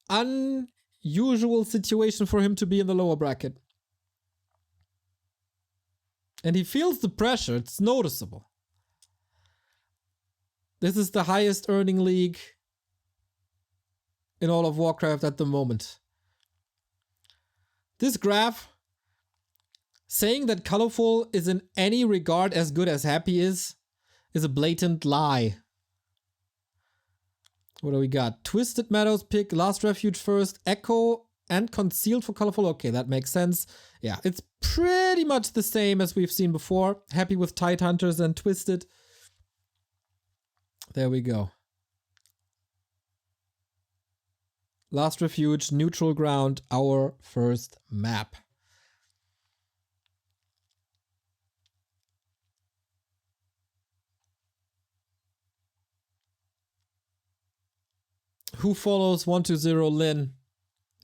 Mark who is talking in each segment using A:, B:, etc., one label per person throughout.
A: unusual situation for him to be in the lower bracket. And he feels the pressure, it's noticeable. This is the highest earning league in all of Warcraft at the moment. This graph, saying that Colorful is in any regard as good as Happy is a blatant lie. What do we got? Twisted Meadows pick, Last Refuge first, Echo and Concealed for Colorful. Okay, that makes sense. Yeah, it's pretty much the same as we've seen before. Happy with Tide Hunters and Twisted. There we go. Last Refuge, Neutral Ground, our first map. Who follows 1-0 Lin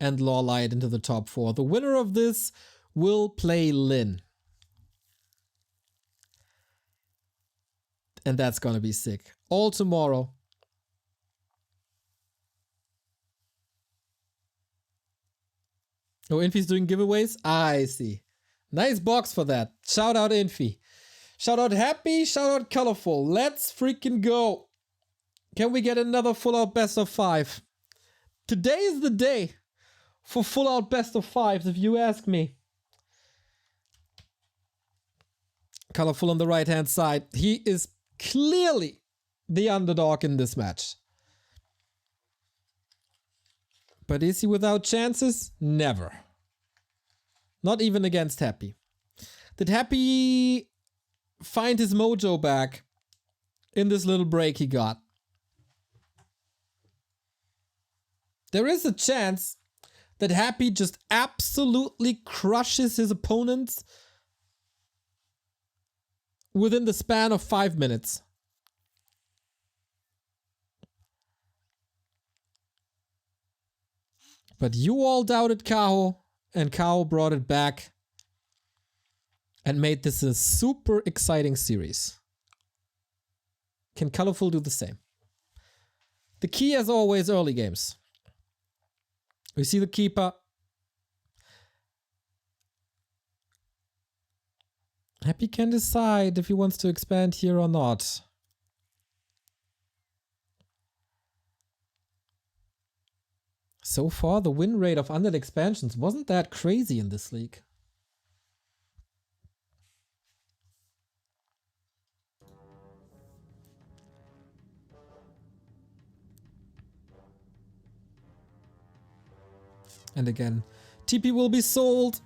A: and Lawlight into the top 4? The winner of this will play Lin. And that's gonna be sick. All tomorrow. Oh, Infi's doing giveaways? I see. Nice box for that. Shout out Infi. Shout out Happy, shout out Colorful. Let's freaking go. Can we get another full out best of 5? Today is the day for full out best of 5s, if you ask me. Colorful on the right hand side. He is clearly the underdog in this match. But is he without chances? Never. Not even against Happy. Did Happy find his mojo back in this little break he got? There is a chance that Happy just absolutely crushes his opponents within the span of 5 minutes. But you all doubted Kaho, and Kaho brought it back and made this a super exciting series. Can Colorful do the same? The key, as always, early games. We see the keeper. Happy can decide if he wants to expand here or not. So far, the win rate of undead expansions wasn't that crazy in this league. And again, TP will be sold.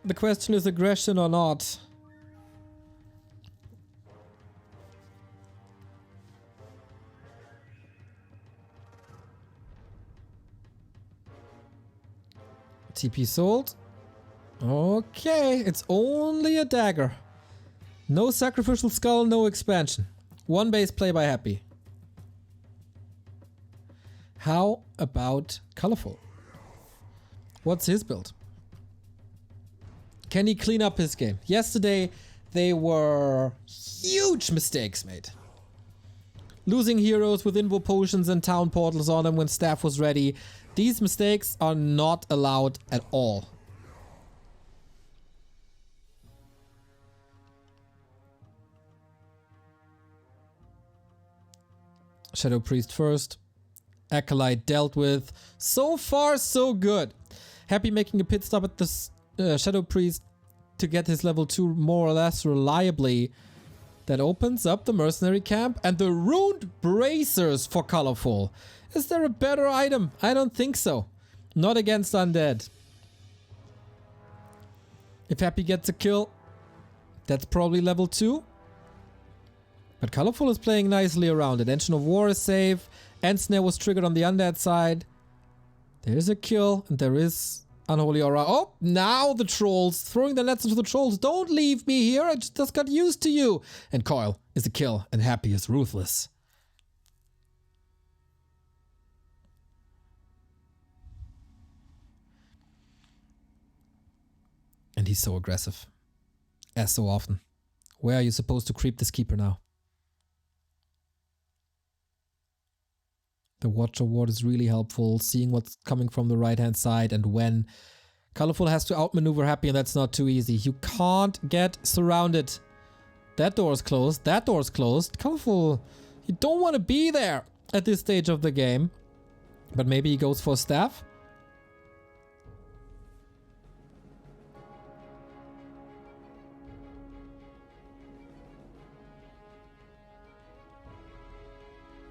A: The question is aggression or not. TP sold. Okay, it's only a dagger. No sacrificial skull, no expansion. One base play by Happy. How about Colorful? What's his build? Can he clean up his game? Yesterday, they were huge mistakes made. Losing heroes with invo potions and town portals on them when staff was ready. These mistakes are not allowed at all. Shadow Priest first. Acolyte dealt with. So far, so good. Happy making a pit stop at the Shadow Priest to get his level 2 more or less reliably. That opens up the mercenary camp and the Ruined Bracers for Colorful. Is there a better item? I don't think so. Not against undead. If Happy gets a kill, that's probably level 2. But Colorful is playing nicely around it. Engine of War is safe. Ensnare was triggered on the undead side. There is a kill and there is Unholy Aura. Oh, now the trolls. Throwing the nets into the trolls. Don't leave me here. I just got used to you. And Coil is a kill and Happy is ruthless. And he's so aggressive. As so often. Where are you supposed to creep this keeper now? The Watcher Ward is really helpful, seeing what's coming from the right-hand side and when. Colorful has to outmaneuver Happy, and that's not too easy. You can't get surrounded. That door is closed. That door is closed. Colorful, you don't want to be there at this stage of the game. But maybe he goes for staff.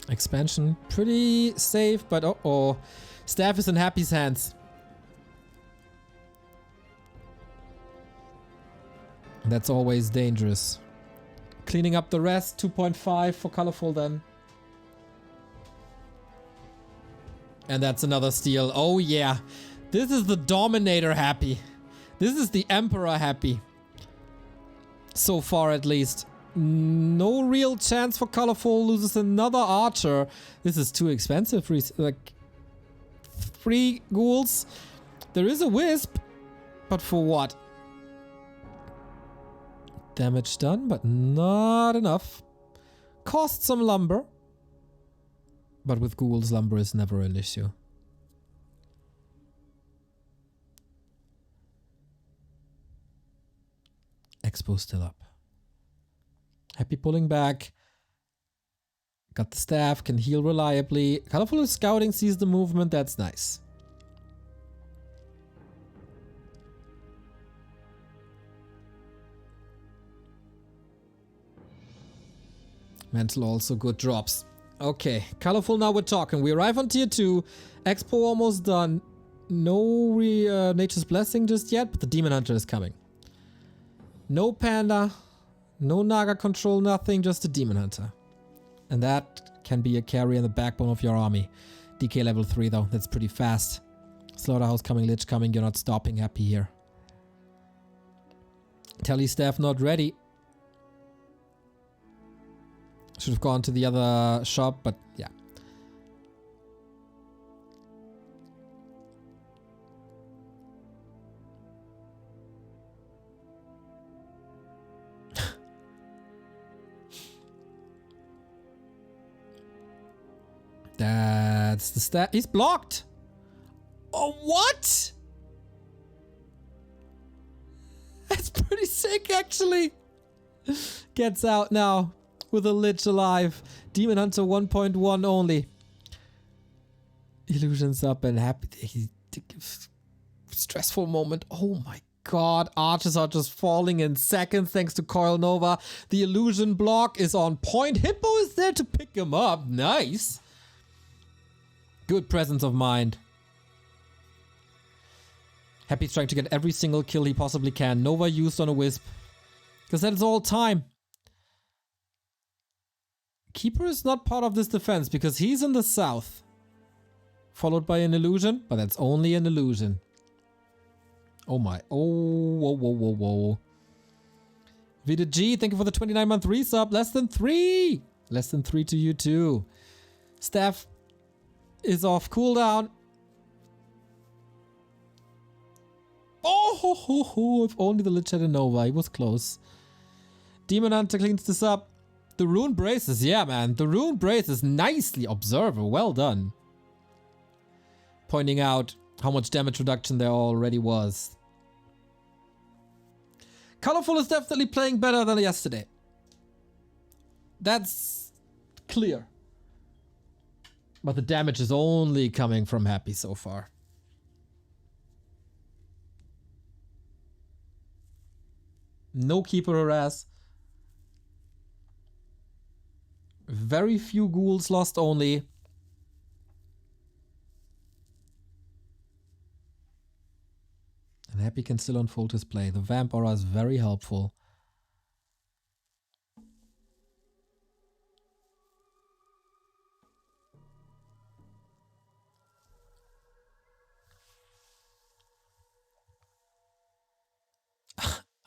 A: Expansion, pretty safe, but uh-oh. Staff is in Happy's hands. That's always dangerous. Cleaning up the rest, 2.5 for Colorful then. And that's another steal. Oh yeah. This is the Dominator Happy. This is the Emperor Happy. So far at least. No real chance for Colorful. Loses another Archer. This is too expensive. Like 3 ghouls. There is a Wisp. But for what? Damage done, but not enough. Cost some lumber. But with ghouls, lumber is never an issue. Expo still up. Happy pulling back. Got the staff, can heal reliably. Colorful is scouting, sees the movement, that's nice. Mental also good drops. Okay, Colorful, now we're talking. We arrive on tier 2. Expo almost done. No Nature's Blessing just yet, but the Demon Hunter is coming. No Panda. No Naga control, nothing, just a Demon Hunter. And that can be a carry and the backbone of your army. DK level 3 though, that's pretty fast. Slaughterhouse coming, Lich coming, you're not stopping Happy here. Tele staff not ready. Should have gone to the other shop, but yeah. That's the stat. He's blocked. Oh, what? That's pretty sick, actually. Gets out now with a Lich alive. Demon Hunter 1.1 only. Illusions up and Happy. Stressful moment. Oh my god. Archers are just falling in seconds thanks to Coil Nova. The illusion block is on point. Hippo is there to pick him up. Nice. Good presence of mind. Happy's trying to get every single kill he possibly can. Nova used on a Wisp. Because that is all time. Keeper is not part of this defense because he's in the south. Followed by an illusion, but that's only an illusion. Oh my. Oh, whoa, whoa, whoa, whoa. Vita G, thank you for the 29-month resub. Less than 3. Less than 3 to you too. Staff is off cooldown. Oh, ho, ho, ho. If only the Lich had a Nova. He was close. Demon Hunter cleans this up. The Rune Braces. Yeah, man. The Rune Braces. Nicely. Observer. Well done. Pointing out how much damage reduction there already was. Colorful is definitely playing better than yesterday. That's clear. But the damage is only coming from Happy so far. No Keeper harass. Very few ghouls lost only. And Happy can still unfold his play. The Vamp Aura is very helpful.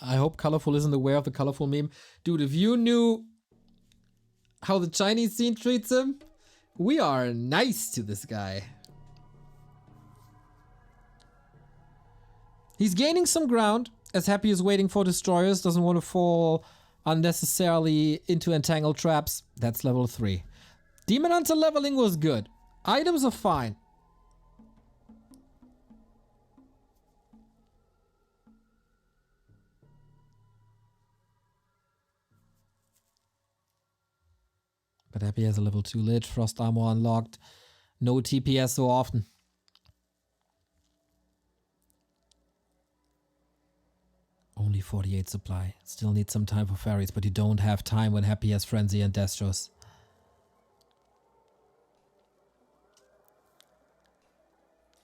A: I hope Colorful isn't aware of the Colorful meme. Dude, if you knew how the Chinese scene treats him, we are nice to this guy. He's gaining some ground, as Happy is waiting for destroyers, doesn't want to fall unnecessarily into entangled traps. That's level 3. Demon Hunter leveling was good. Items are fine. But Happy has a level 2 Lich, Frost Armor unlocked. No TPS so often. Only 48 supply. Still need some time for fairies, but you don't have time when Happy has Frenzy and Destros.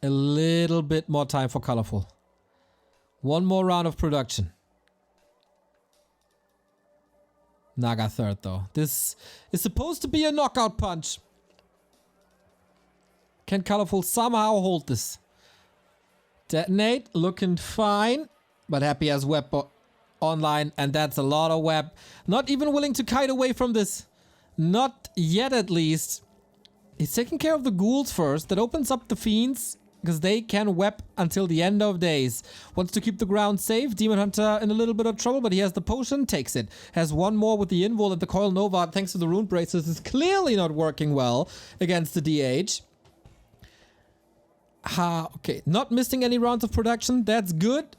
A: A little bit more time for Colorful. One more round of production. Naga third though. This is supposed to be a knockout punch. Can Colorful somehow hold this? Detonate, looking fine. But Happy has web online, and that's a lot of web. Not even willing to kite away from this. Not yet, at least. He's taking care of the ghouls first. That opens up the fiends, because they can web until the end of days. Wants to keep the ground safe. Demon Hunter in a little bit of trouble, but he has the potion, takes it. Has one more with the invul, and the Coil Nova, thanks to the rune braces, is clearly not working well against the DH. Okay, not missing any rounds of production. That's good.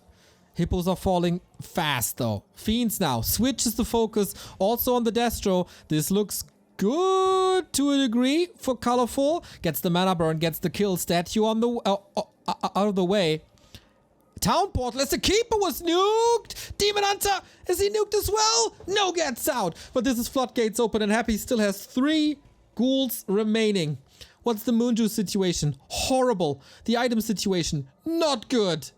A: Hippos are falling fast though. Fiends now. Switches the focus also on the Destro. This looks good to a degree for Colorful. Gets the mana burn, gets the kill. Statue on the out of the way. Town portal as the keeper was nuked. Demon Hunter, is he nuked as well? No, gets out. But this is floodgates open and Happy still has 3 ghouls remaining. What's the Moonjuice situation? Horrible. The item situation, not good.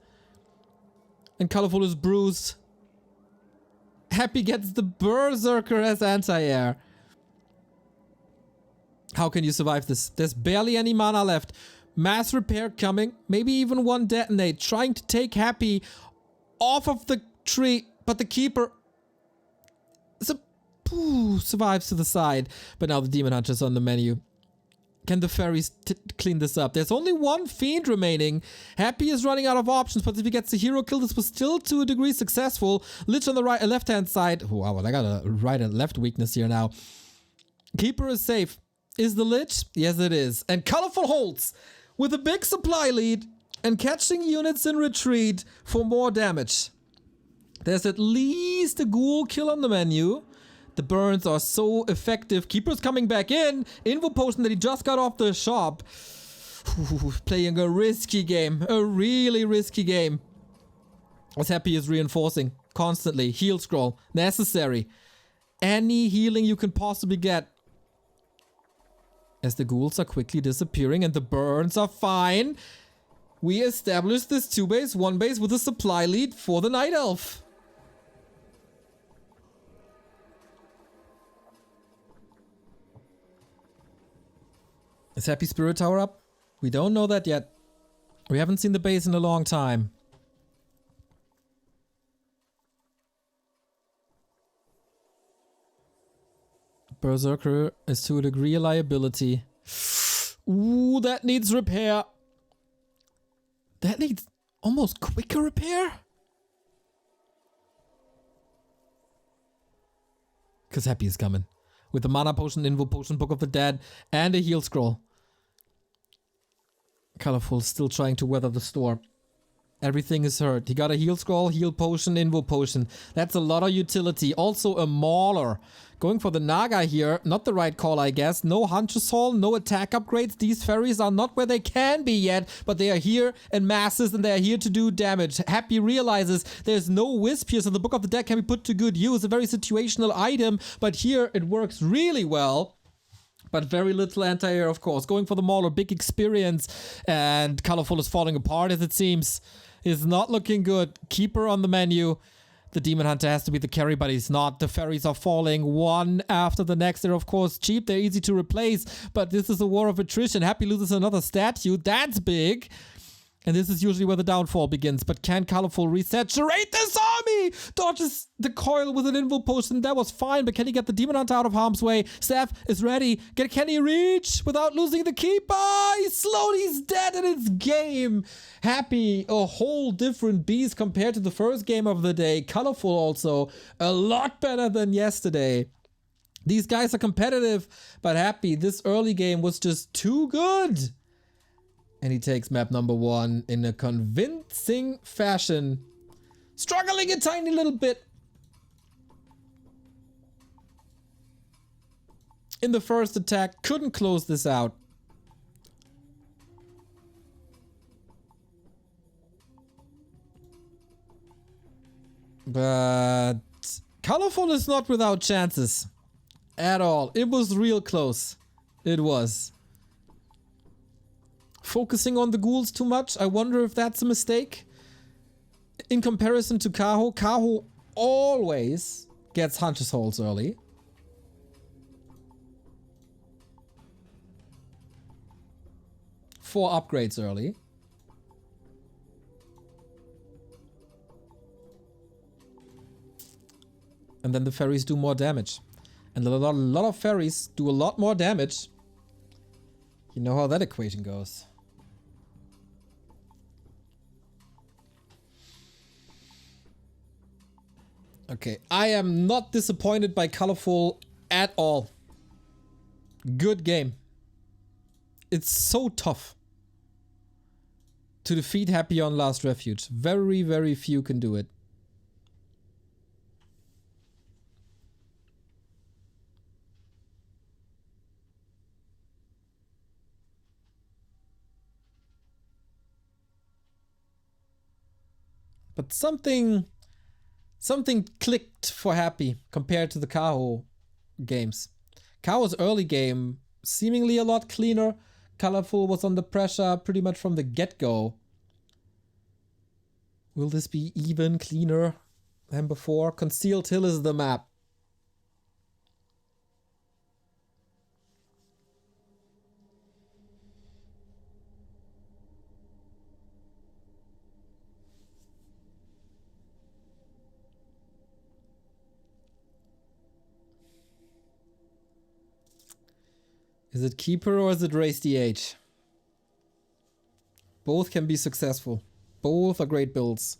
A: And Colorful is bruised. Happy gets the Berserker as anti-air. How can you survive this? There's barely any mana left. Mass repair coming. Maybe even one detonate. Trying to take Happy off of the tree. But the keeper survives to the side. But now the Demon Hunter's on the menu. Can the fairies clean this up? There's only one fiend remaining. Happy is running out of options, but if he gets a hero kill, this was still to a degree successful. Lich on the right, left-hand side. Oh, wow, well, I got a right and left weakness here now. Keeper is safe. Is the Lich? Yes, it is. And Colorful holds with a big supply lead and catching units in retreat for more damage. There's at least a ghoul kill on the menu. The burns are so effective. Keeper's coming back in. Invo potion that he just got off the shop. Playing a risky game. A really risky game. As Happy is reinforcing constantly. Heal scroll. Necessary. Any healing you can possibly get. As the ghouls are quickly disappearing and the burns are fine. We establish this 2 base, 1 base with a supply lead for the Night Elf. Is Happy Spirit Tower up? We don't know that yet. We haven't seen the base in a long time. Berserker is to a degree a liability. Ooh, that needs repair. That needs almost quicker repair? Because Happy is coming. With the mana potion, invo potion, Book of the Dead, and a heal scroll. Colorful still trying to weather the storm. Everything is hurt. He got a heal scroll, heal potion, invo potion. That's a lot of utility. Also a mauler. Going for the Naga here. Not the right call, I guess. No Hunter's Hall, no attack upgrades. These fairies are not where they can be yet, but they are here in masses and they are here to do damage. Happy realizes there's no wisp here, so the Book of the Dead can be put to good use. A very situational item, but here it works really well. But very little anti-air, of course. Going for the mauler, big experience. And Colorful is falling apart, as it seems. Is not looking good. Keeper on the menu. The Demon Hunter has to be the carry, but he's not. The fairies are falling one after the next. They're, of course, cheap. They're easy to replace. But this is a war of attrition. Happy loses another statue. That's big. And this is usually where the downfall begins. But can Colorful resaturate this army? Dodges the coil with an invo potion. That was fine, but can he get the Demon Hunter out of harm's way? Steph is ready. Can he reach without losing the keeper? He's slow. He's dead and it's game. Happy, a whole different beast compared to the first game of the day. Colorful also, a lot better than yesterday. These guys are competitive, but Happy, this early game was just too good. And he takes map number 1 in a convincing fashion. Struggling a tiny little bit in the first attack, couldn't close this out. But Colorful is not without chances at all. It was real close. It was. Focusing on the ghouls too much, I wonder if that's a mistake. In comparison to Kaho, Kaho always gets Hunter's Holes early. Four upgrades early. And then the fairies do more damage. And a lot of fairies do a lot more damage. You know how that equation goes. Okay, I am not disappointed by Colorful at all. Good game. It's so tough to defeat Happy on Last Refuge. Very, very few can do it. But something clicked for Happy compared to the Kaho games. Kaho's early game, seemingly a lot cleaner. Colorful was under pressure pretty much from the get-go. Will this be even cleaner than before? Concealed Hill is the map. Is it Keeper or is it Raise the Age? Both can be successful. Both are great builds.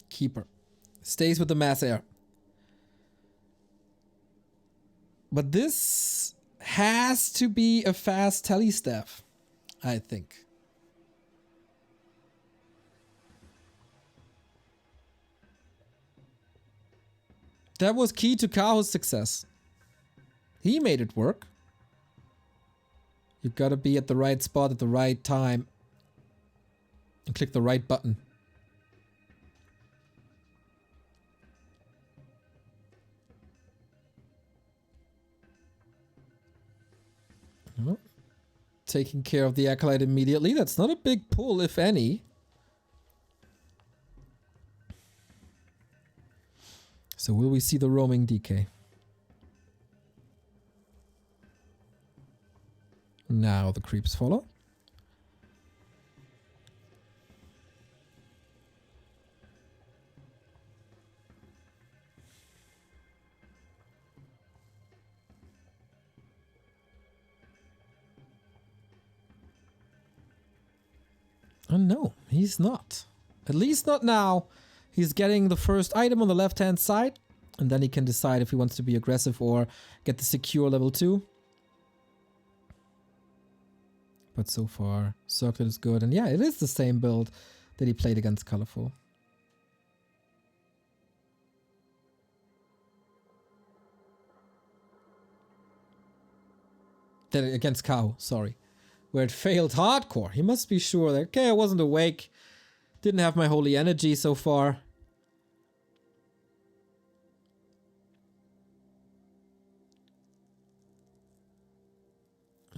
A: Keeper. Stays with the mass air. But this has to be a fast telestaff, I think. That was key to Kaho's success. He made it work. You've got to be at the right spot at the right time. And click the right button. Oh. Taking care of the Acolyte immediately. That's not a big pull, if any. So will we see the roaming DK? Now the creeps follow. Oh no, he's not. At least not now. He's getting the first item on the left-hand side, and then he can decide if he wants to be aggressive or get the secure level 2. But so far, Circlet is good. And yeah, it is the same build that he played against Colorful. That against Cow, sorry. Where it failed hardcore. He must be sure that, okay, I wasn't awake. Didn't have my holy energy so far.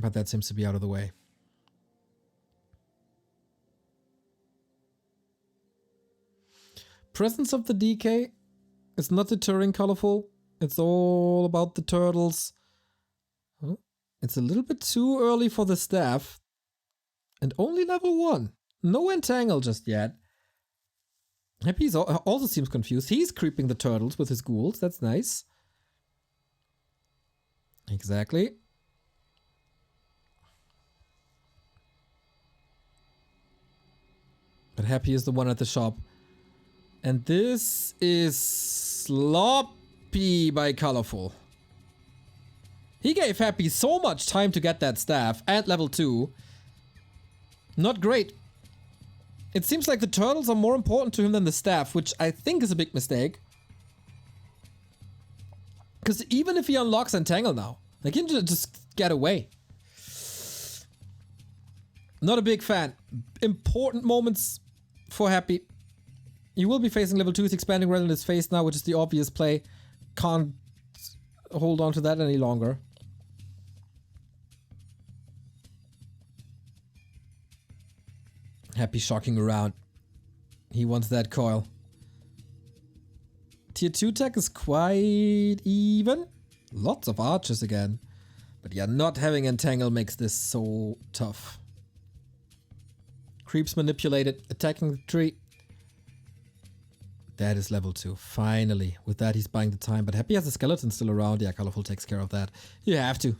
A: But that seems to be out of the way. Presence of the DK is not deterring Colorful. It's all about the turtles. Huh? It's a little bit too early for the staff. And only level 1. No entangle just yet. Happy also seems confused. He's creeping the turtles with his ghouls. That's nice. Exactly. But Happy is the one at the shop And this is sloppy by Colorful. He gave Happy so much time to get that staff and level 2. Not great. It seems like the turtles are more important to him than the staff, which I think is a big mistake. Because even if he unlocks Entangle now, like he can just get away. Not a big fan. Important moments for Happy. You will be facing level 2's expanding red in his face now, which is the obvious play. Can't hold on to that any longer. Happy shocking around. He wants that coil. Tier 2 tech is quite even. Lots of archers again. But yeah, not having Entangle makes this so tough. Creeps manipulated, attacking the tree. That is level 2. Finally. With that, he's buying the time. But Happy has a skeleton still around. Yeah, Colorful takes care of that. You have to.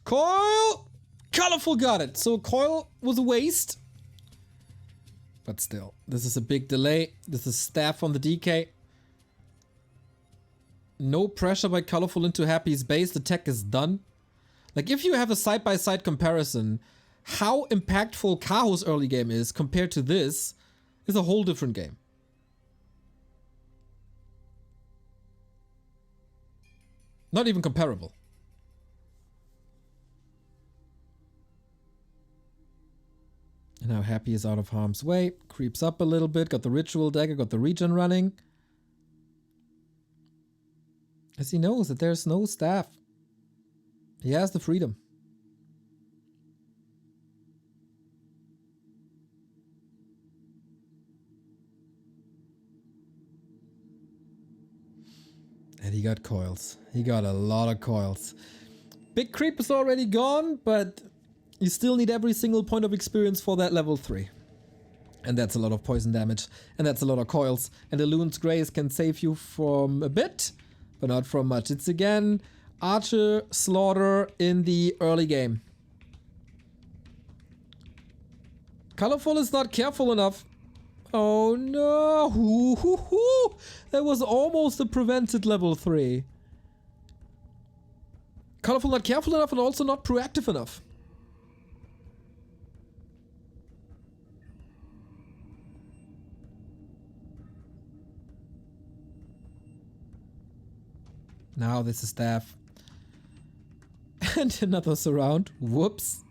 A: Coil! Colorful got it. So coil was a waste. But still, this is a big delay. This is staff on the DK. No pressure by Colorful into Happy's base. The tech is done. Like, if you have a side-by-side comparison, how impactful Kaho's early game is compared to this is a whole different game. Not even comparable. And now Happy is out of harm's way. Creeps up a little bit. Got the ritual dagger. Got the regen running. As he knows that there's no staff. He has the freedom. And he got coils. He got a lot of coils. Big creep is already gone, but you still need every single point of experience for that level 3. And that's a lot of poison damage. And that's a lot of coils. And the Loon's Grace can save you from a bit, but not from much. It's again Archer Slaughter in the early game. Colorful is not careful enough. Oh no! That was almost a prevented level 3. Colorful not careful enough and also not proactive enough. Now this is staff. And another surround. Whoops.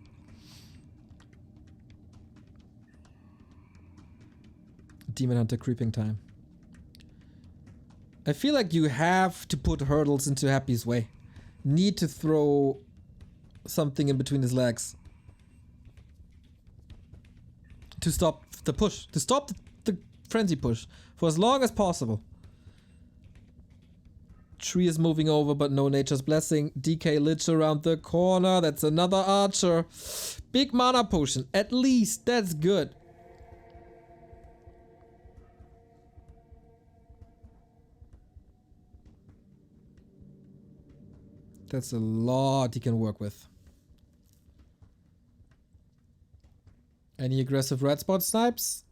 A: Demon Hunter creeping time. I feel like you have to put hurdles into Happy's way. Need to throw something in between his legs. To stop the push. To stop the frenzy push. For as long as possible. Tree is moving over, but no nature's blessing. DK Lich around the corner. That's another archer. Big mana potion. At least that's good. That's a lot he can work with. Any aggressive red spot snipes?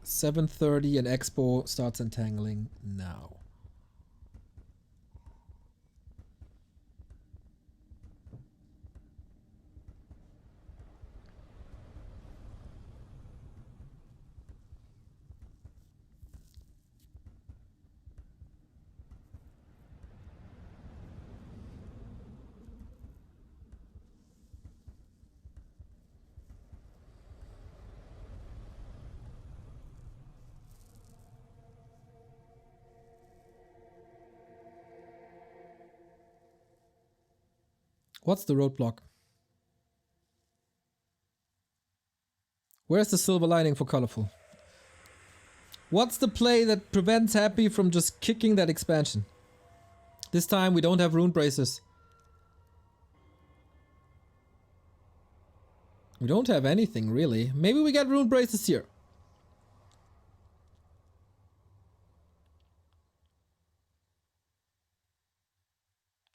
A: 7:30 and Expo starts entangling now. What's the roadblock? Where's the silver lining for Colorful? What's the play that prevents Happy from just kicking that expansion? This time we don't have rune braces. We don't have anything really. Maybe we get rune braces here.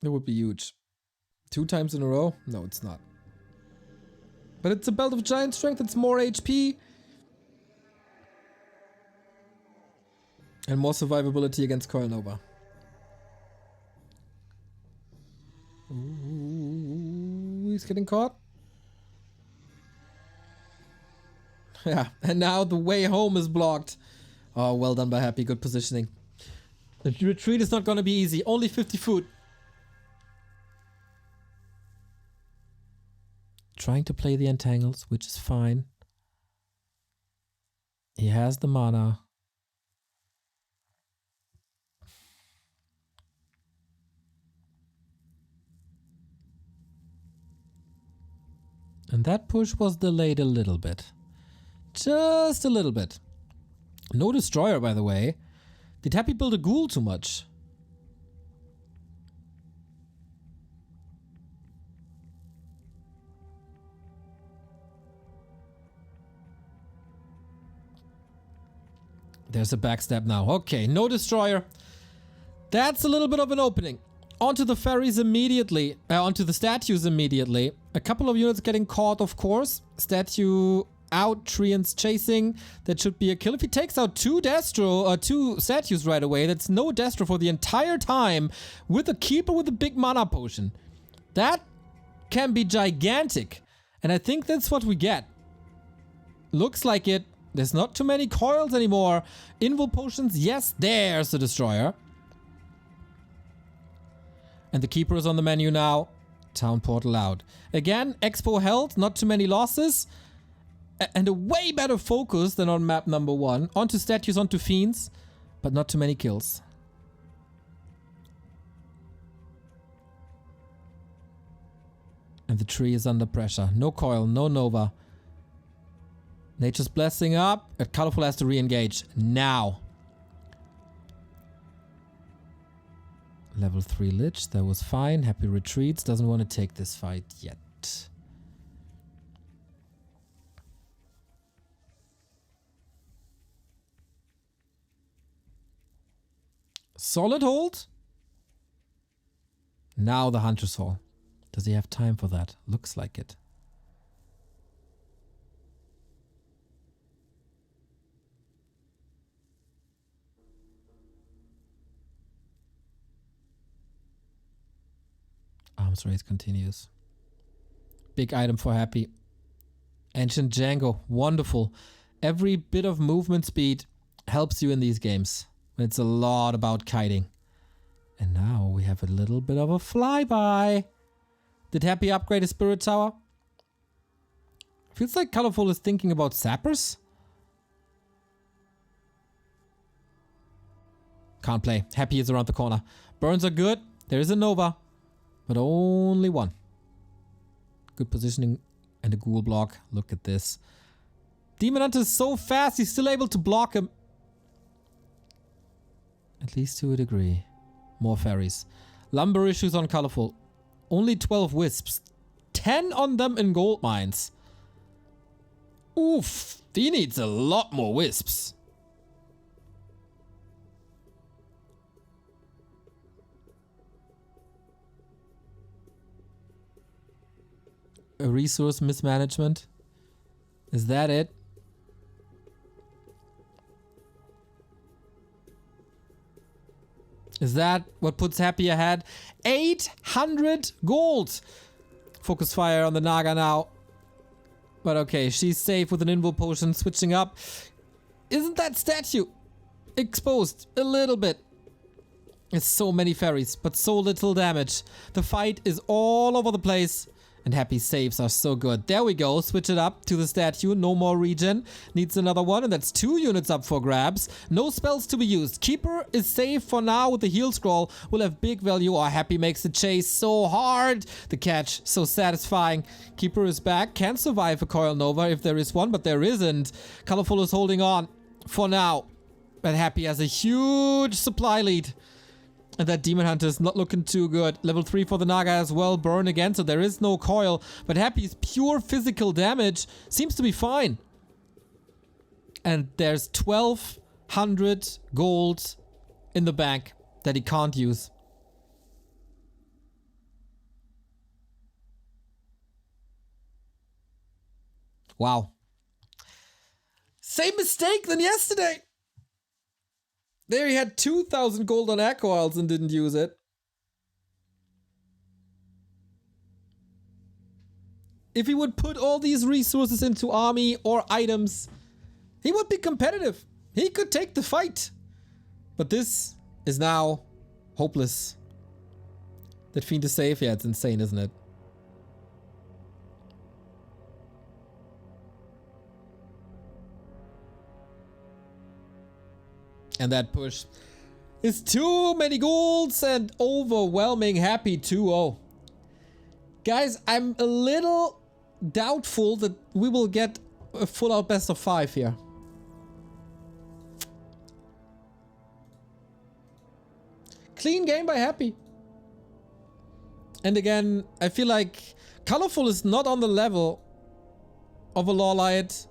A: It would be huge. 2 times in a row? No, it's not. But it's a belt of giant strength, it's more HP. And more survivability against Coil Nova. Ooh, he's getting caught. Yeah, and now the way home is blocked. Oh, well done by Happy, good positioning. The retreat is not going to be easy, only 50 food. Trying to play the entangles, which is fine. He has the mana. And that push was delayed a little bit. Just a little bit. No destroyer, by the way. Did Happy build a ghoul too much? There's a backstab now. Okay, no destroyer. That's a little bit of an opening. Onto the ferries immediately. Onto the statues immediately. A couple of units getting caught, of course. Statue out, Treants chasing. That should be a kill. If he takes out two statues right away, that's no Destro for the entire time with a keeper with a big mana potion. That can be gigantic. And I think that's what we get. Looks like it. There's not too many coils anymore. Invul potions, yes, there's the destroyer. And the keeper is on the menu now. Town portal out. Again, Expo held, not too many losses. And a way better focus than on map number 1. Onto statues, onto fiends, but not too many kills. And the tree is under pressure. No coil, no Nova. Nature's Blessing up. Colorful has to re-engage. Now. Level 3 Lich. That was fine. Happy retreats. Doesn't want to take this fight yet. Solid hold. Now the Hunter's Hall. Does he have time for that? Looks like it. Arms race continues. Big item for Happy. Ancient Django. Wonderful. Every bit of movement speed helps you in these games. It's a lot about kiting. And now we have a little bit of a flyby. Did Happy upgrade his Spirit Tower? Feels like Colorful is thinking about Sappers. Can't play. Happy is around the corner. Burns are good. There is a Nova. But only one. Good positioning and a ghoul block. Look at this. Demon Hunter is so fast, he's still able to block him. At least to a degree. More fairies. Lumber issues on Colorful. Only 12 wisps. 10 on them in gold mines. Oof. He needs a lot more wisps. A resource mismanagement? Is that it? Is that what puts Happy ahead? 800 gold! Focus fire on the Naga now. But okay, she's safe with an invul potion switching up. Isn't that statue exposed a little bit? It's so many fairies, but so little damage. The fight is all over the place. And Happy saves are so good. There we go. Switch it up to the statue. No more regen. Needs another one. And that's 2 units up for grabs. No spells to be used. Keeper is safe for now with the heal scroll. Will have big value. Oh, Happy makes the chase so hard. The catch so satisfying. Keeper is back. Can survive a Coil Nova if there is one. But there isn't. Colorful is holding on for now. But Happy has a huge supply lead. And that Demon Hunter is not looking too good. Level 3 for the Naga as well. Burn again, so there is no coil. But Happy's pure physical damage seems to be fine. And there's 1200 gold in the bank that he can't use. Wow. Same mistake than yesterday. There he had 2,000 gold on Echo Isles and didn't use it. If he would put all these resources into army or items, he would be competitive. He could take the fight. But this is now hopeless. That Fiend is safe? Yeah, it's insane, isn't it? And that push is too many golds and overwhelming happy 2-0. Guys, I'm a little doubtful that we will get a full out best of 5 here. Clean game by Happy. And again, I feel like Colorful is not on the level of a Lawlight,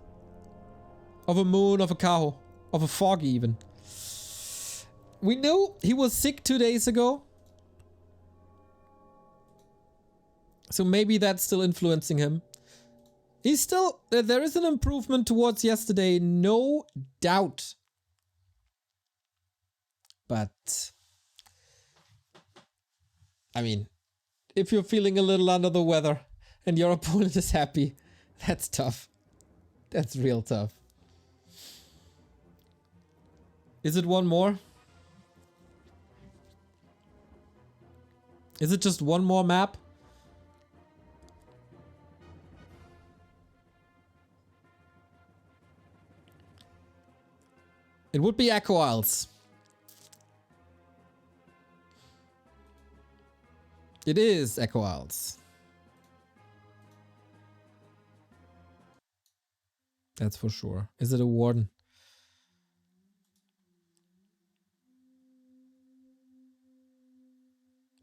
A: of a Moon, of a Kaho, of a Foggy even. We knew he was sick 2 days ago. So maybe that's still influencing him. He's still... there is an improvement towards yesterday, no doubt. But... I mean, if you're feeling a little under the weather and your opponent is happy, that's tough. That's real tough. Is it one more? Is it just one more map? It would be Echo Isles. It is Echo Isles. That's for sure. Is it a Warden?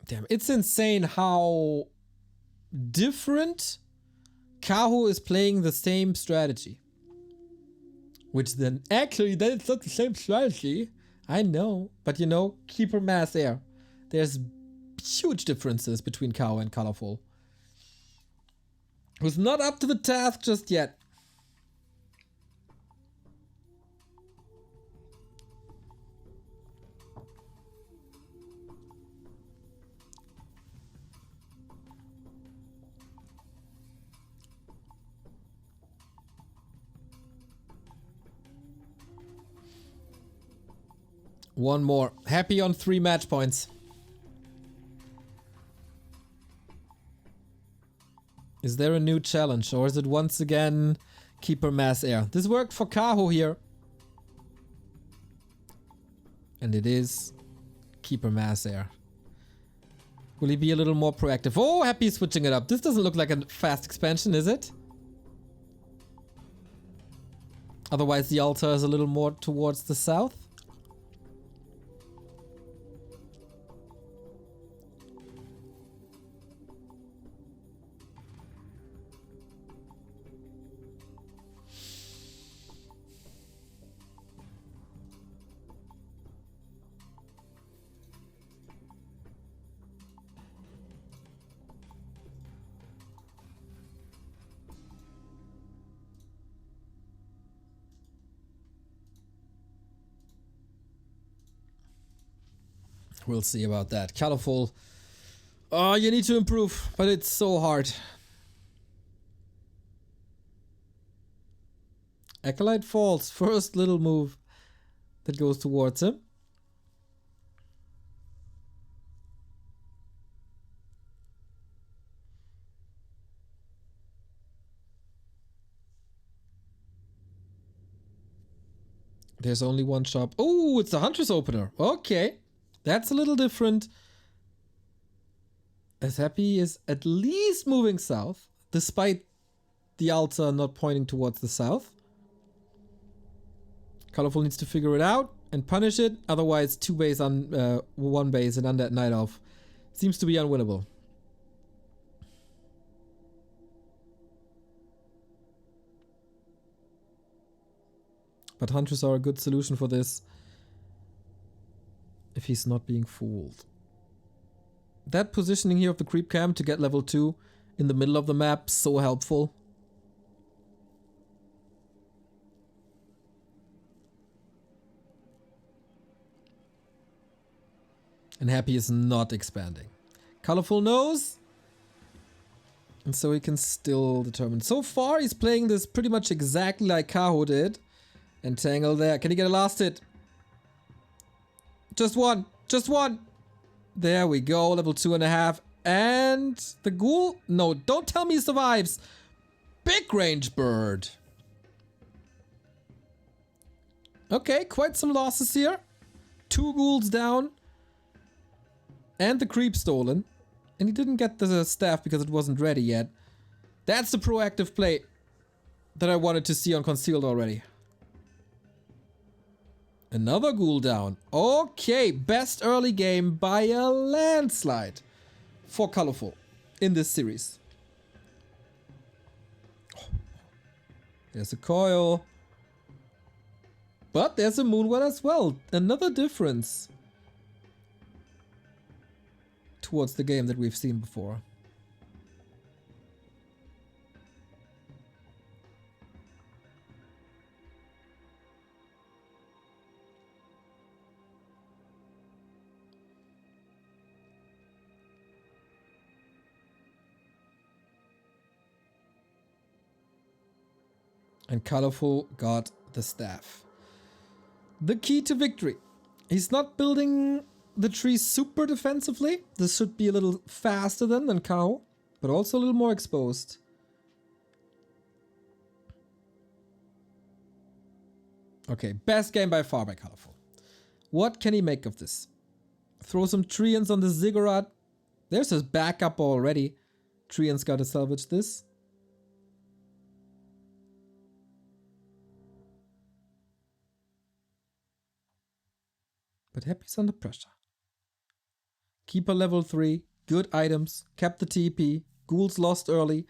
A: Damn, it's insane how different Kaho is playing the same strategy. Which then, actually, then it's not the same strategy. I know, but you know, Keeper Mass Air. There's huge differences between Kaho and Colorful. Who's not up to the task just yet. One more. Happy on 3 match points. Is there a new challenge or is it once again Keeper Mass Air? This worked for Kaho here. And it is Keeper Mass Air. Will he be a little more proactive? Oh, Happy switching it up. This doesn't look like a fast expansion, is it? Otherwise the altar is a little more towards the south. We'll see about that. Colorful. Oh, you need to improve, but it's so hard. Acolyte Falls. First little move that goes towards him. There's only one shop. Oh, it's the Huntress opener. Okay. That's a little different. As Happy is at least moving south, despite the altar not pointing towards the south. Colorful needs to figure it out and punish it. Otherwise, 2 base on 1 base and Undead Night Elf seems to be unwinnable. But Hunters are a good solution for this. If he's not being fooled. That positioning here of the creep camp to get level 2 in the middle of the map, so helpful. And Happy is not expanding. Colorful knows. And so he can still determine. So far, he's playing this pretty much exactly like Kaho did. Entangle there. Can he get a last hit? Just one. Just one. There we go. Level 2.5. And the ghoul? No, don't tell me he survives. Big range bird. Okay, quite some losses here. 2 ghouls down. And the creep stolen. And he didn't get the staff because it wasn't ready yet. That's the proactive play that I wanted to see on Concealed already. Another ghoul down. Okay, best early game by a landslide for Colorful in this series. There's a coil. But there's a Moonwell as well. Another difference towards the game that we've seen before. And Colorful got the staff. The key to victory. He's not building the tree super defensively. This should be a little faster than Kao, but also a little more exposed. Okay, best game by far by Colorful. What can he make of this? Throw some Treants on the Ziggurat. There's his backup already. Treants gotta salvage this. But Happy's under pressure. Keeper level 3, good items, kept the TP, ghouls lost early,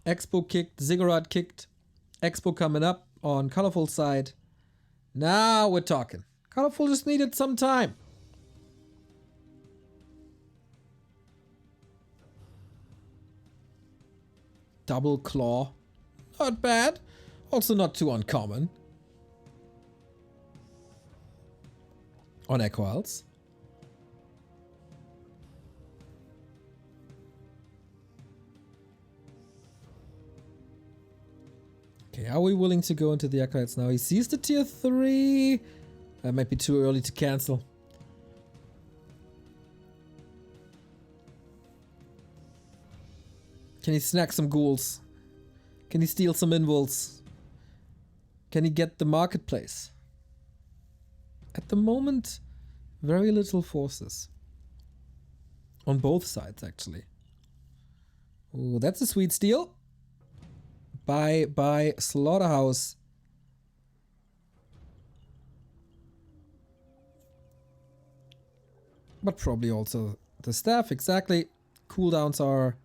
A: Expo kicked, Ziggurat kicked, Expo coming up on Colorful side. Now we're talking. Colorful just needed some time. Double claw. Not bad. Also not too uncommon. On Echo Isles. Okay, are we willing to go into the Echo Isles now? He sees the tier 3. That might be too early to cancel. Can he snack some ghouls? Can he steal some invuls? Can he get the marketplace? At the moment, very little forces. On both sides, actually. Oh, that's a sweet steal. By Slaughterhouse. But probably also the staff, exactly. Cooldowns are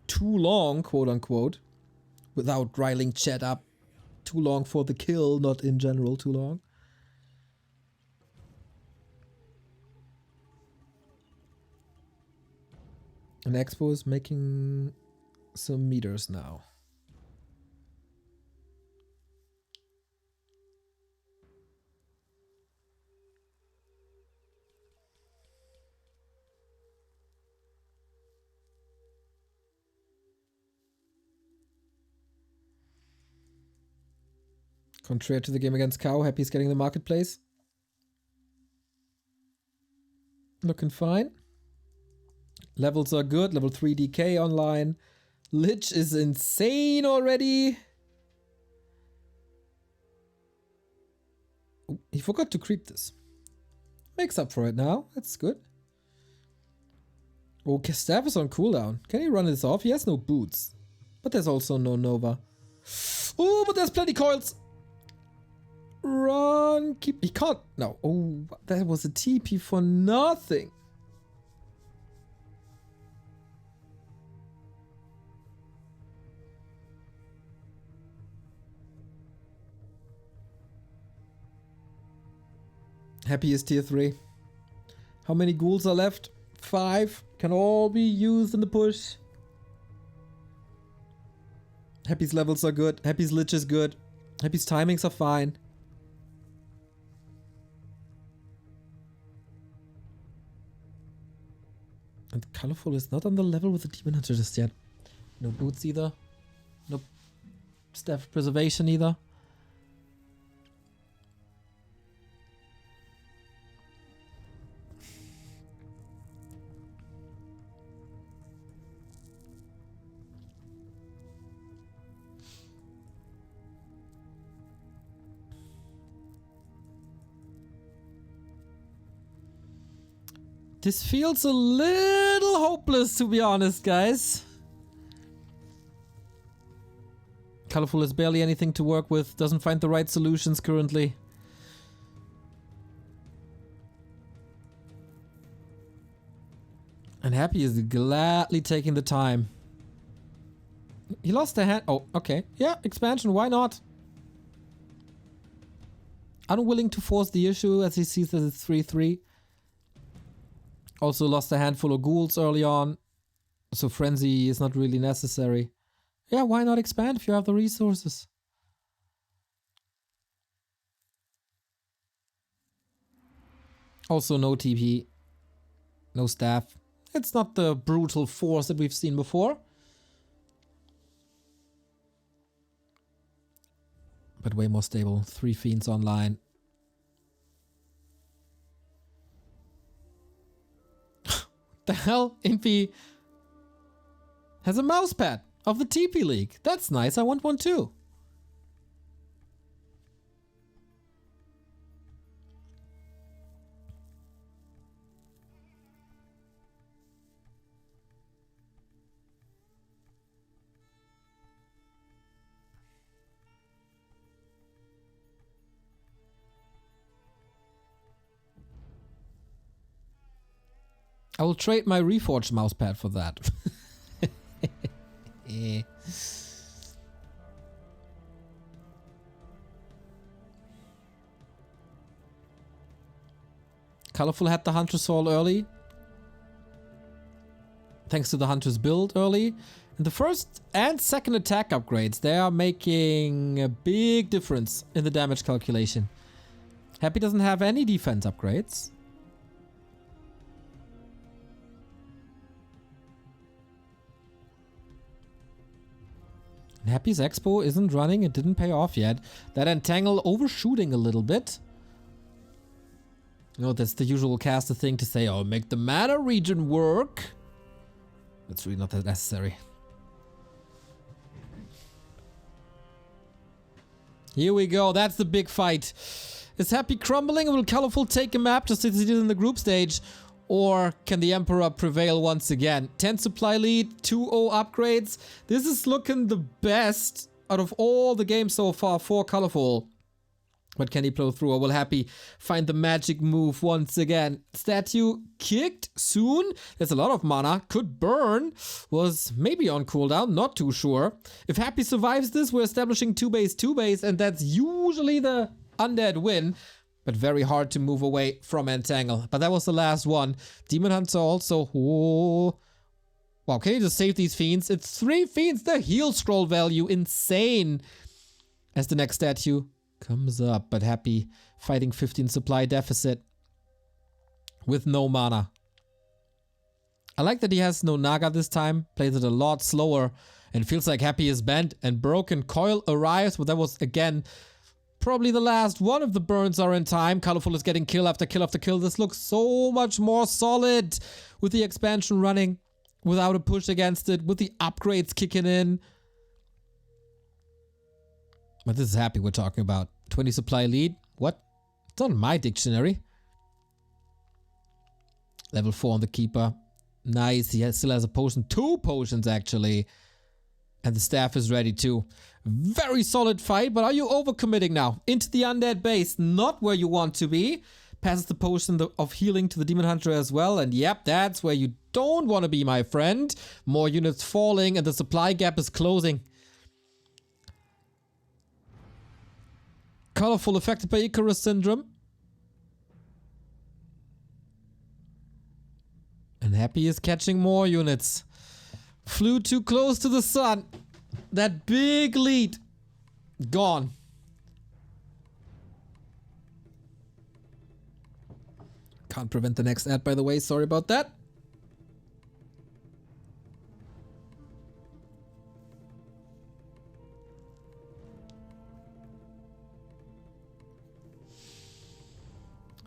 A: too long, quote unquote. Without riling chat up. Too long for the kill, not in general too long. And Expo is making some meters now. Contrary to the game against Cow, Happy's getting the marketplace. Looking fine. Levels are good. Level 3 DK online. Lich is insane already. Ooh, he forgot to creep this. Makes up for it now. That's good. Oh, Staff is on cooldown. Can he run this off? He has no boots. But there's also no Nova. Oh, but there's plenty coils. Run. Keep. He can't. No. Oh, that was a TP for nothing. Happy is tier 3. How many ghouls are left? 5. Can all be used in the push. Happy's levels are good. Happy's lich is good. Happy's timings are fine. And Colorful is not on the level with the Demon Hunter just yet. No boots either. No staff preservation either. This feels a little hopeless, to be honest, guys. Colorful has barely anything to work with, doesn't find the right solutions currently. And Happy is gladly taking the time. He lost a hand. Oh, okay. Yeah, expansion, why not? Unwilling to force the issue as he sees that it's 3-3. Also lost a handful of ghouls early on, so Frenzy is not really necessary. Yeah, why not expand if you have the resources? Also no TP, no staff. It's not the brutal force that we've seen before. But way more stable. 3 fiends online. The hell? Impy has a mouse pad of the TP League. That's nice. I want one too. I will trade my Reforged mousepad for that. Colorful had the Hunter's Soul early. Thanks to the Hunter's build early. And the first and second attack upgrades, they are making a big difference in the damage calculation. Happy doesn't have any defense upgrades. Happy's Expo isn't running, it didn't pay off yet. That Entangle overshooting a little bit. You know, that's the usual caster thing to say, oh, make the mana region work. That's really not that necessary. Here we go, that's the big fight. Is Happy crumbling? Will Colorful take a map just as he did in the group stage? Or can the Emperor prevail once again? 10 supply lead, 2-0 upgrades. This is looking the best out of all the games so far for Colorful. But can he blow through, or will Happy find the magic move once again? Statue kicked soon. There's a lot of mana. Could burn. Was maybe on cooldown. Not too sure. If Happy survives this, we're establishing 2-base, and that's usually the undead win. But very hard to move away from Entangle. But that was the last one. Demon Hunter also. Oh. Wow, can you just save these fiends? It's 3 fiends. The heal scroll value. Insane. As the next statue comes up. But Happy fighting 15 supply deficit. With no mana. I like that he has no Naga this time. Plays it a lot slower. And feels like Happy is bent. And Broken Coil arrives. But that was again... probably the last one of the burns are in time. Colorful is getting kill after kill after kill. This looks so much more solid with the expansion running without a push against it, with the upgrades kicking in. But this is Happy we're talking about. 20 supply lead. What? It's not in my dictionary. Level 4 on the Keeper. Nice. He still has a potion. 2 potions actually. And the staff is ready too. Very solid fight, but are you overcommitting now? Into the undead base, not where you want to be. Passes the potion of healing to the Demon Hunter as well. And yep, that's where you don't want to be, my friend. More units falling and the supply gap is closing. Colorful affected by Icarus syndrome. And Happy is catching more units. Flew too close to the sun. That big lead. Gone. Can't prevent the next ad, by the way. Sorry about that.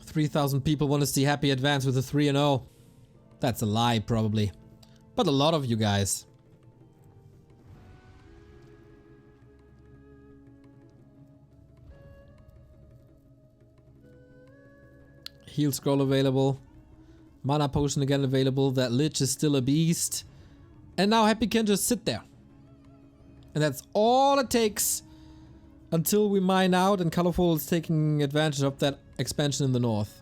A: 3,000 people want to see Happy advance with a 3-0. That's a lie, probably. But a lot of you guys. Heal scroll available. Mana potion again available. That Lich is still a beast. And now Happy can just sit there. And that's all it takes until we mine out and Colorful is taking advantage of that expansion in the north.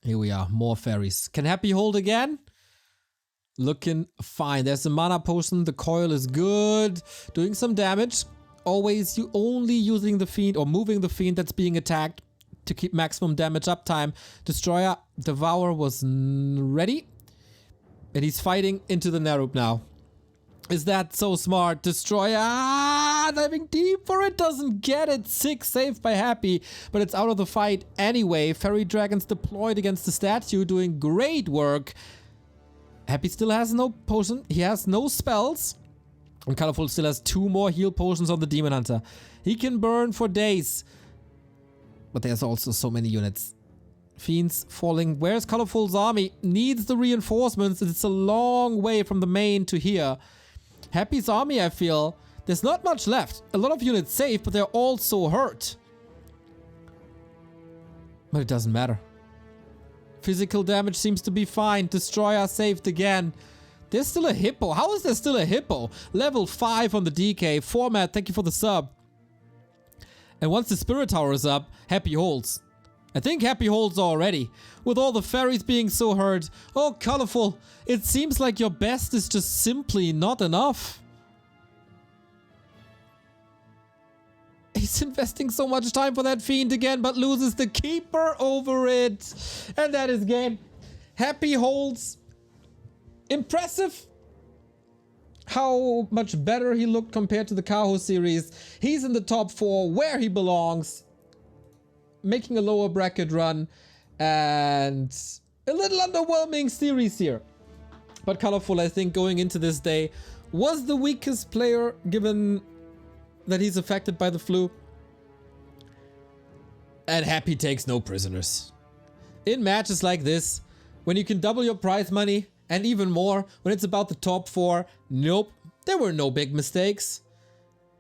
A: Here we are, more fairies. Can Happy hold again? Looking fine. There's a mana potion. The coil is good. Doing some damage. Always you only using the fiend or moving the fiend that's being attacked to keep maximum damage uptime. Destroyer Devour was ready. And he's fighting into the Narub now. Is that so smart? Destroyer diving deep for it, doesn't get it. 6 saved by Happy, but it's out of the fight anyway. Fairy Dragons deployed against the statue, doing great work. Happy still has no potion. He has no spells. And Colorful still has 2 more heal potions on the Demon Hunter. He can burn for days. But there's also so many units. Fiends falling. Where's Colorful's army? Needs the reinforcements. It's a long way from the main to here. Happy's army, I feel. There's not much left. A lot of units safe, but they're all so hurt. But it doesn't matter. Physical damage seems to be fine. Destroyer saved again. There's still a hippo. How is there still a hippo? Level 5 on the DK. Format, thank you for the sub. And once the Spirit Tower is up, Happy holds. I think Happy holds already. With all the fairies being so hurt. Oh, Colorful. It seems like your best is just simply not enough. He's investing so much time for that fiend again, but loses the keeper over it. And that is game. Happy holds. Impressive. How much better he looked compared to the Kaho series. He's in the top 4 where he belongs. Making a lower bracket run. And a little underwhelming series here. But Colorful, I think, going into this day, was the weakest player given that he's affected by the flu. And Happy takes no prisoners. In matches like this, when you can double your prize money, and even more, when it's about the top 4, nope, there were no big mistakes.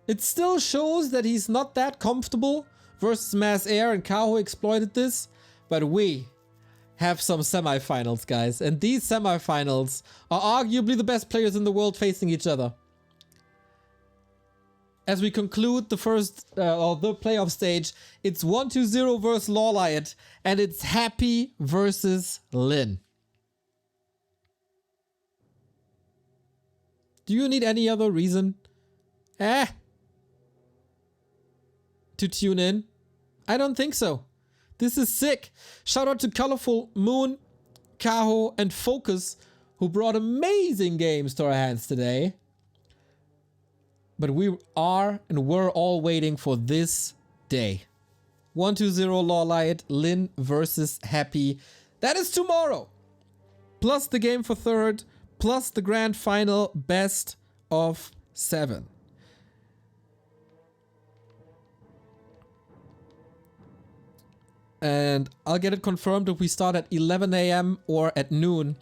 A: It still shows that he's not that comfortable versus Mass Air, and Kaho exploited this, but we have some semifinals, guys, and these semifinals are arguably the best players in the world facing each other. As we conclude the first, or the playoff stage, it's 1-2-0 versus Lawliot, and it's Happy versus Lin. Do you need any other reason? To tune in? I don't think so. This is sick. Shout out to Colorful, Moon, Kaho, and Focus, who brought amazing games to our hands today. But we are and we're all waiting for this day. 1-2-0 Lawliot, Lin versus Happy. That is tomorrow. Plus the game for third. Plus the grand final best of 7. And I'll get it confirmed if we start at 11 AM or at noon.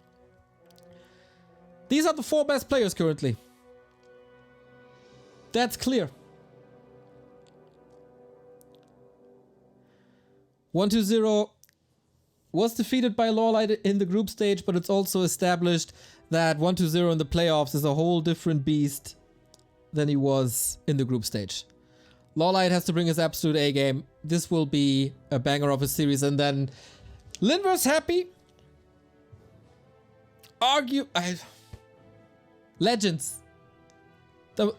A: These are the 4 best players currently. That's clear. 1-2-0 was defeated by Lawlight in the group stage, but it's also established that 1-2-0 in the playoffs is a whole different beast than he was in the group stage. Lawlight has to bring his absolute A game. This will be a banger of a series, and then Lin vs Happy. Legends.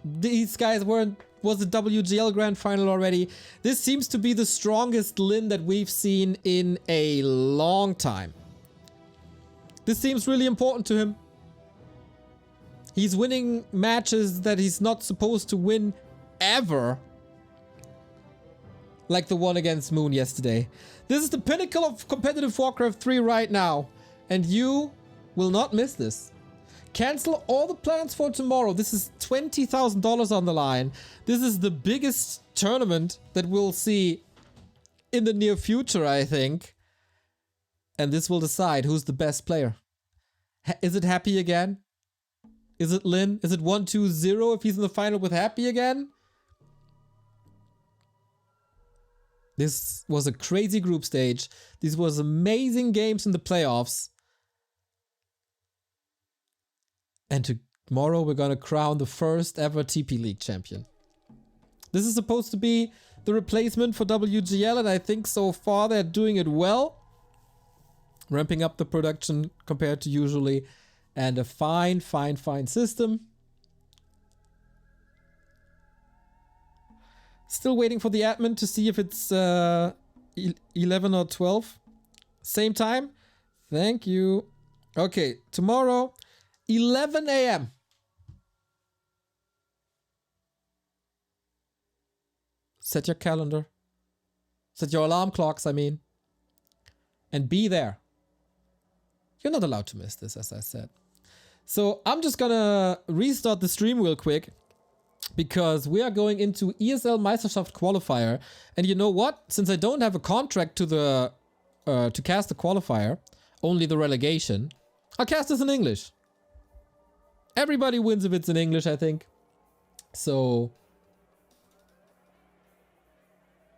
A: These guys was the WGL Grand Final already. This seems to be the strongest Lin that we've seen in a long time. This seems really important to him. He's winning matches that he's not supposed to win ever. Like the one against Moon yesterday. This is the pinnacle of competitive Warcraft 3 right now. And you will not miss this. Cancel all the plans for tomorrow. This is $20,000 on the line. This is the biggest tournament that we'll see in the near future, I think. And this will decide who's the best player. Is it Happy again? Is it Lin? Is it 1-2-0 if he's in the final with Happy again? This was a crazy group stage. These was amazing games in the playoffs. And tomorrow we're gonna crown the first ever TP League champion. This is supposed to be the replacement for WGL, and I think so far they're doing it well. Ramping up the production compared to usually. And a fine system. Still waiting for the admin to see if it's 11 or 12. Same time. Thank you. Okay, tomorrow, 11 a.m. Set your calendar. Set your alarm clocks, I mean. And be there. You're not allowed to miss this, as I said. So I'm just gonna restart the stream real quick. Because we are going into ESL Meisterschaft qualifier. And you know what? Since I don't have a contract to the to cast the qualifier, only the relegation, I'll cast this in English. Everybody wins if it's in English, I think. So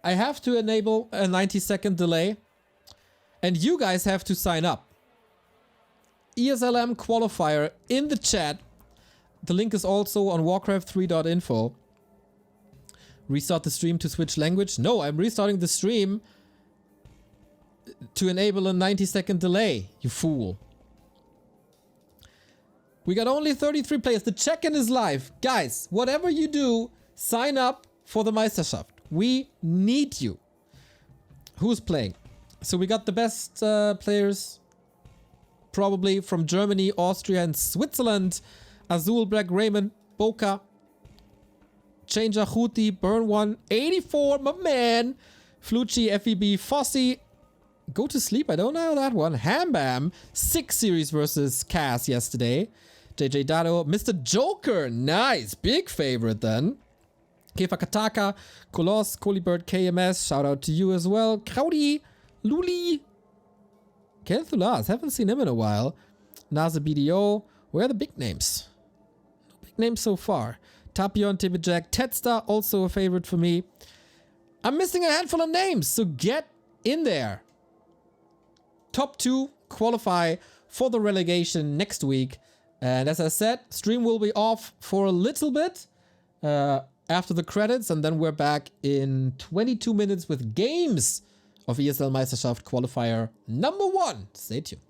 A: I have to enable a 90-second delay. And you guys have to sign up. ESLM qualifier in the chat. The link is also on warcraft3.info. Restart the stream to switch language? No, I'm restarting the stream to enable a 90-second delay, you fool. We got only 33 players. The check-in is live. Guys, whatever you do, sign up for the Meisterschaft. We need you. Who's playing? So we got the best players probably from Germany, Austria, and Switzerland. Azul, Black, Raymond, Boca, Changer, Huti, Burn 1, 84, my man, Flucci, FEB, Fossey, Go to Sleep, I don't know that one, Ham Bam, 6 series versus Cass yesterday, JJ Dado, Mr. Joker, nice, big favorite then, Kefa Kataka, Kolos, Colibird, KMS, shout out to you as well, Crowdy, Luli, Kelthulas, haven't seen him in a while, Nasa BDO, where are the big names? Names so far. Tapion, Tibijak, Tetstar, also a favorite for me. I'm missing a handful of names, so get in there. Top 2 qualify for the relegation next week. And as I said, stream will be off for a little bit after the credits, and then we're back in 22 minutes with games of ESL Meisterschaft qualifier number 1. Stay tuned.